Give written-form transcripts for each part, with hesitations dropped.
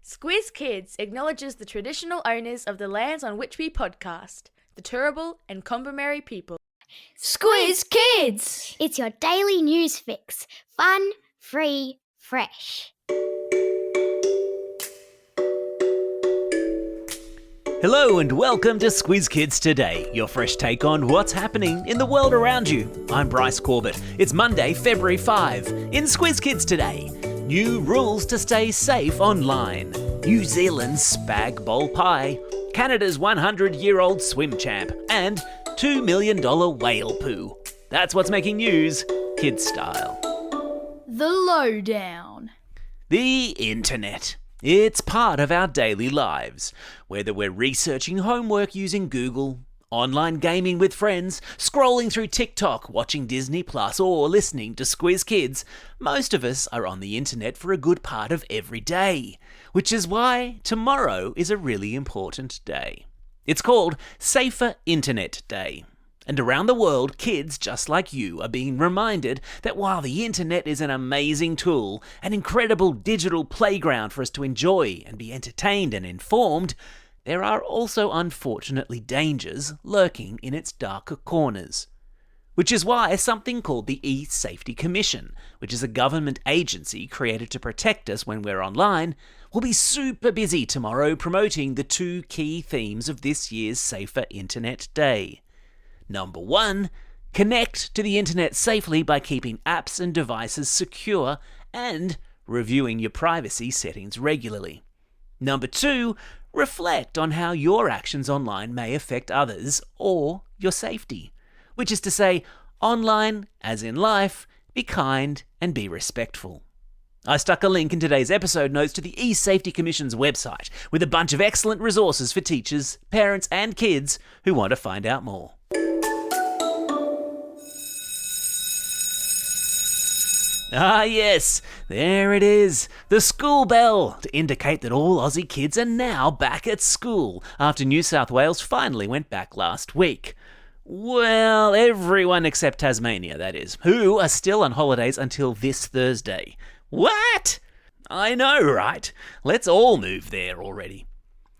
Squiz Kids acknowledges the traditional owners of the lands on which we podcast, the Turrbal and Kombumerri people. Squiz Kids! It's your daily news fix. Fun, free, fresh. Hello and welcome to Squiz Kids Today, your fresh take on what's happening in the world around you. I'm Bryce Corbett. It's Monday, February 5. In Squiz Kids Today, new rules to stay safe online, New Zealand's spag bowl pie, Canada's 100-year-old swim champ, and $2 million whale poo. That's what's making news, kids style. The Lowdown. The internet. It's part of our daily lives. Whether we're researching homework using Google, online gaming with friends, scrolling through TikTok, watching Disney Plus, or listening to Squiz Kids, most of us are on the internet for a good part of every day. Which is why tomorrow is a really important day. It's called Safer Internet Day. And around the world, kids just like you are being reminded that while the internet is an amazing tool, an incredible digital playground for us to enjoy and be entertained and informed, there are also unfortunately dangers lurking in its darker corners. Which is why something called the E-Safety Commission, which is a government agency created to protect us when we're online, will be super busy tomorrow promoting the two key themes of this year's Safer Internet Day. Number 1, connect to the internet safely by keeping apps and devices secure and reviewing your privacy settings regularly. Number 2, reflect on how your actions online may affect others or your safety. Which is to say, online, as in life, be kind and be respectful. I stuck a link in today's episode notes to the E-Safety Commission's website with a bunch of excellent resources for teachers, parents and kids who want to find out more. Ah yes, there it is, the school bell, to indicate that all Aussie kids are now back at school after New South Wales finally went back last week. Well, everyone except Tasmania, that is, who are still on holidays until this Thursday. What? I know, right? Let's all move there already.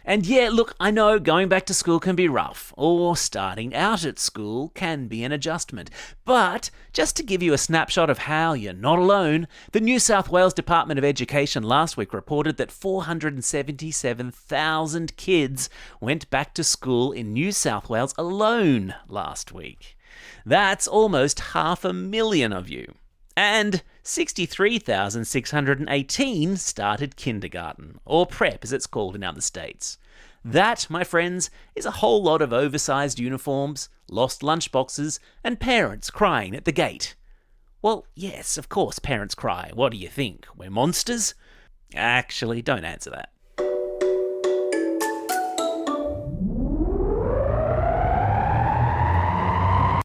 And yeah, look, I know going back to school can be rough, or starting out at school can be an adjustment. But just to give you a snapshot of how you're not alone, the New South Wales Department of Education last week reported that 477,000 kids went back to school in New South Wales alone last week. That's almost 500,000 of you. And 63,618 started kindergarten, or prep as it's called in other states. That, my friends, is a whole lot of oversized uniforms, lost lunchboxes, and parents crying at the gate. Well, yes, of course parents cry. What do you think? We're monsters? Actually, don't answer that.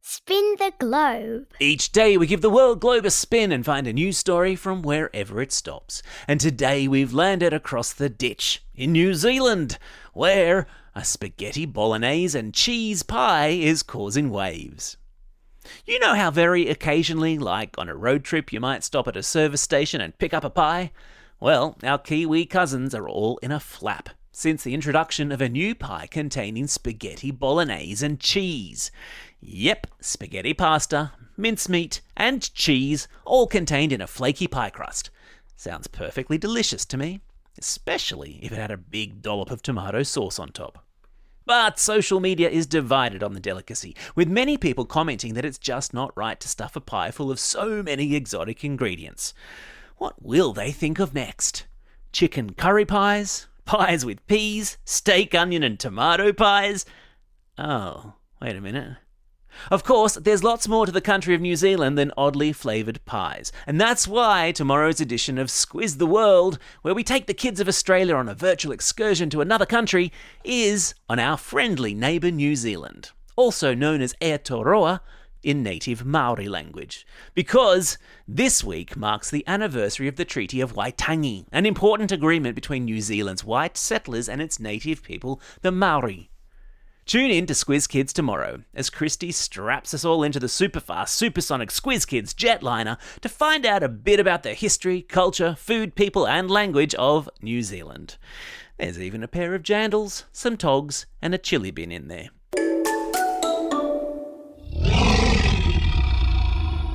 Spin the globe. Each day we give the world globe a spin and find a news story from wherever it stops. And today we've landed across the ditch in New Zealand, where a spaghetti bolognese and cheese pie is causing waves. You know how very occasionally, like on a road trip, you might stop at a service station and pick up a pie? Well, our Kiwi cousins are all in a flap since the introduction of a new pie containing spaghetti bolognese and cheese. Yep, spaghetti pasta, mincemeat, and cheese, all contained in a flaky pie crust. Sounds perfectly delicious to me, especially if it had a big dollop of tomato sauce on top. But social media is divided on the delicacy, with many people commenting that it's just not right to stuff a pie full of so many exotic ingredients. What will they think of next? Chicken curry pies? Pies with peas? Steak, onion, and tomato pies? Oh, wait a minute. Of course, there's lots more to the country of New Zealand than oddly flavoured pies. And that's why tomorrow's edition of Squiz the World, where we take the kids of Australia on a virtual excursion to another country, is on our friendly neighbour New Zealand, also known as Aotearoa in native Maori language. Because this week marks the anniversary of the Treaty of Waitangi, an important agreement between New Zealand's white settlers and its native people, the Maori. Tune in to Squiz Kids tomorrow as Christy straps us all into the superfast, supersonic Squiz Kids jetliner to find out a bit about the history, culture, food, people and language of New Zealand. There's even a pair of jandals, some togs and a chili bin in there.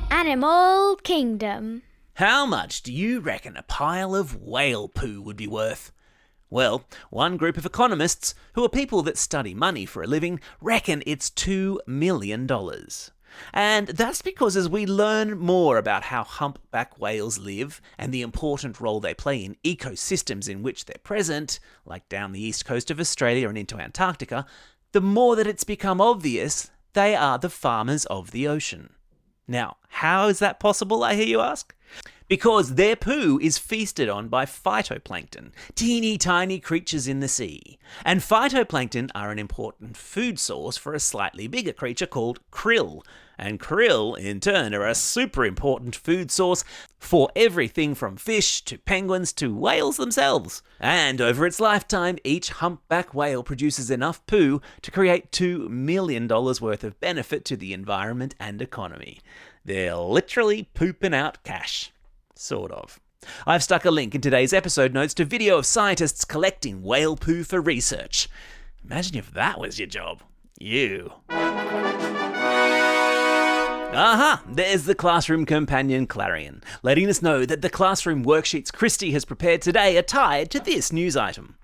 Animal Kingdom. How much do you reckon a pile of whale poo would be worth? Well, one group of economists, who are people that study money for a living, reckon it's $2 million. And that's because as we learn more about how humpback whales live and the important role they play in ecosystems in which they're present, like down the east coast of Australia and into Antarctica, the more that it's become obvious they are the farmers of the ocean. Now, how is that possible, I hear you ask? Because their poo is feasted on by phytoplankton, teeny tiny creatures in the sea. And phytoplankton are an important food source for a slightly bigger creature called krill. And krill, in turn, are a super important food source for everything from fish to penguins to whales themselves. And over its lifetime, each humpback whale produces enough poo to create $2 million worth of benefit to the environment and economy. They're literally pooping out cash. Sort of. I've stuck a link in today's episode notes to video of scientists collecting whale poo for research. Imagine if that was your job. You. Aha! There's the classroom companion Clarion, letting us know that the classroom worksheets Christy has prepared today are tied to this news item.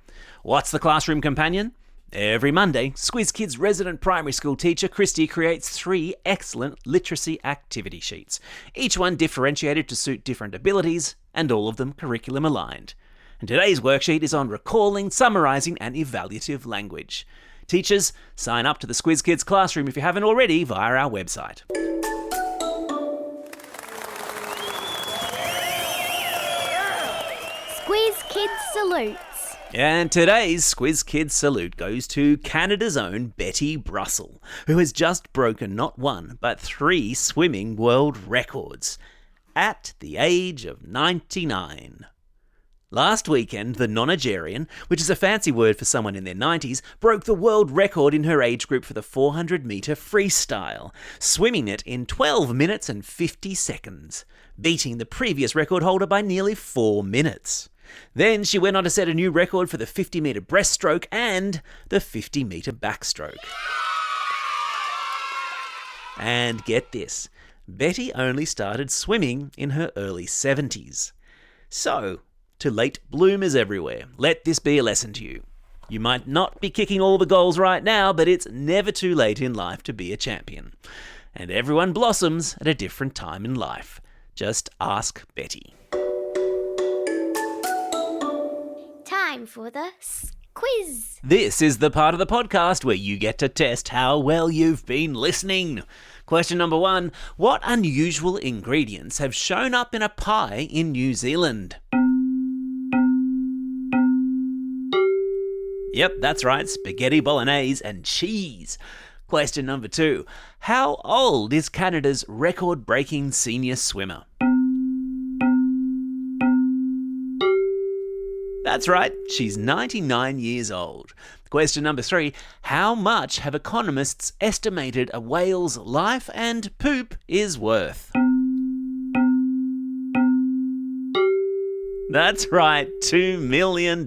What's the classroom companion? Every Monday, Squiz Kids resident primary school teacher Christy creates 3 excellent literacy activity sheets, each one differentiated to suit different abilities, and all of them curriculum aligned. And today's worksheet is on recalling, summarising and evaluative language. Teachers, sign up to the Squiz Kids classroom if you haven't already via our website. Squiz Kids Salute. And today's Squiz Kids salute goes to Canada's own Betty Brussel, who has just broken not 1 but 3 swimming world records at the age of 99. Last weekend, the nonagerian, which is a fancy word for someone in their 90s, broke the world record in her age group for the 400-metre freestyle, swimming it in 12 minutes and 50 seconds, beating the previous record holder by nearly 4 minutes. Then she went on to set a new record for the 50-metre breaststroke and the 50-metre backstroke. And get this, Betty only started swimming in her early 70s. So, to late bloomers everywhere, let this be a lesson to you. You might not be kicking all the goals right now, but it's never too late in life to be a champion. And everyone blossoms at a different time in life. Just ask Betty. Time for the quiz. This is the part of the podcast where you get to test how well you've been listening. Question number 1. What unusual ingredients have shown up in a pie in New Zealand? Yep, that's right, spaghetti bolognese and cheese. Question number 2. How old is Canada's record-breaking senior swimmer? That's right, she's 99 years old. Question number 3. How much have economists estimated a whale's life and poop is worth? That's right, $2 million.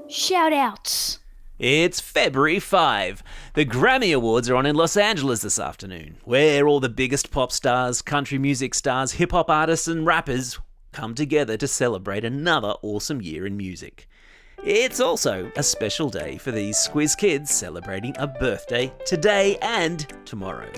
Shout-outs. It's February 5. The Grammy Awards are on in Los Angeles this afternoon, where all the biggest pop stars, country music stars, hip-hop artists and rappers come together to celebrate another awesome year in music. It's also a special day for these Squiz Kids celebrating a birthday today and tomorrow.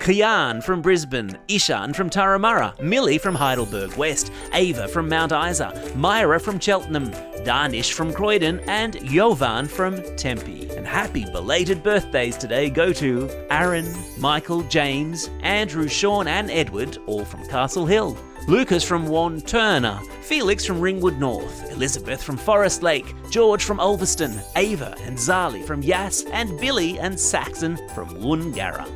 Kian from Brisbane, Ishan from Turramurra, Millie from Heidelberg West, Ava from Mount Isa, Myra from Cheltenham, Darnish from Croydon, and Yovan from Tempe. And happy belated birthdays today go to Aaron, Michael, James, Andrew, Sean and Edward, all from Castle Hill. Lucas from Wanturna, Felix from Ringwood North, Elizabeth from Forest Lake, George from Ulverston, Ava and Zali from Yass, and Billy and Saxon from Woongarra.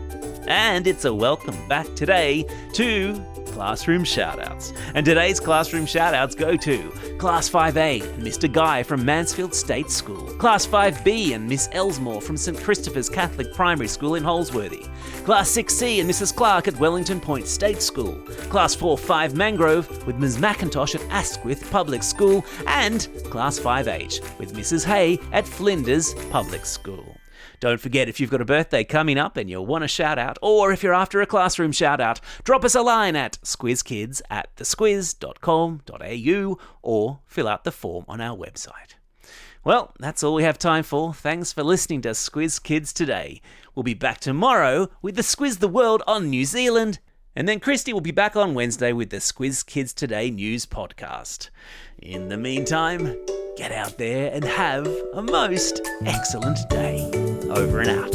And it's a welcome back today to Classroom Shoutouts. And today's Classroom Shoutouts go to Class 5A and Mr. Guy from Mansfield State School, Class 5B and Miss Elsmore from St Christopher's Catholic Primary School in Holsworthy, Class 6C and Mrs. Clark at Wellington Point State School, Class 4-5 Mangrove with Ms Macintosh at Asquith Public School, and Class 5H with Mrs Hay at Flinders Public School. Don't forget, if you've got a birthday coming up and you'll want a shout out, or if you're after a classroom shout out, drop us a line at squizkids@thesquiz.com.au or fill out the form on our website. Well, that's all we have time for. Thanks for listening to Squiz Kids today. We'll be back tomorrow with the Squiz the World on New Zealand, and then Christy will be back on Wednesday with the Squiz Kids Today news podcast. In the meantime, get out there and have a most excellent day. Over and out.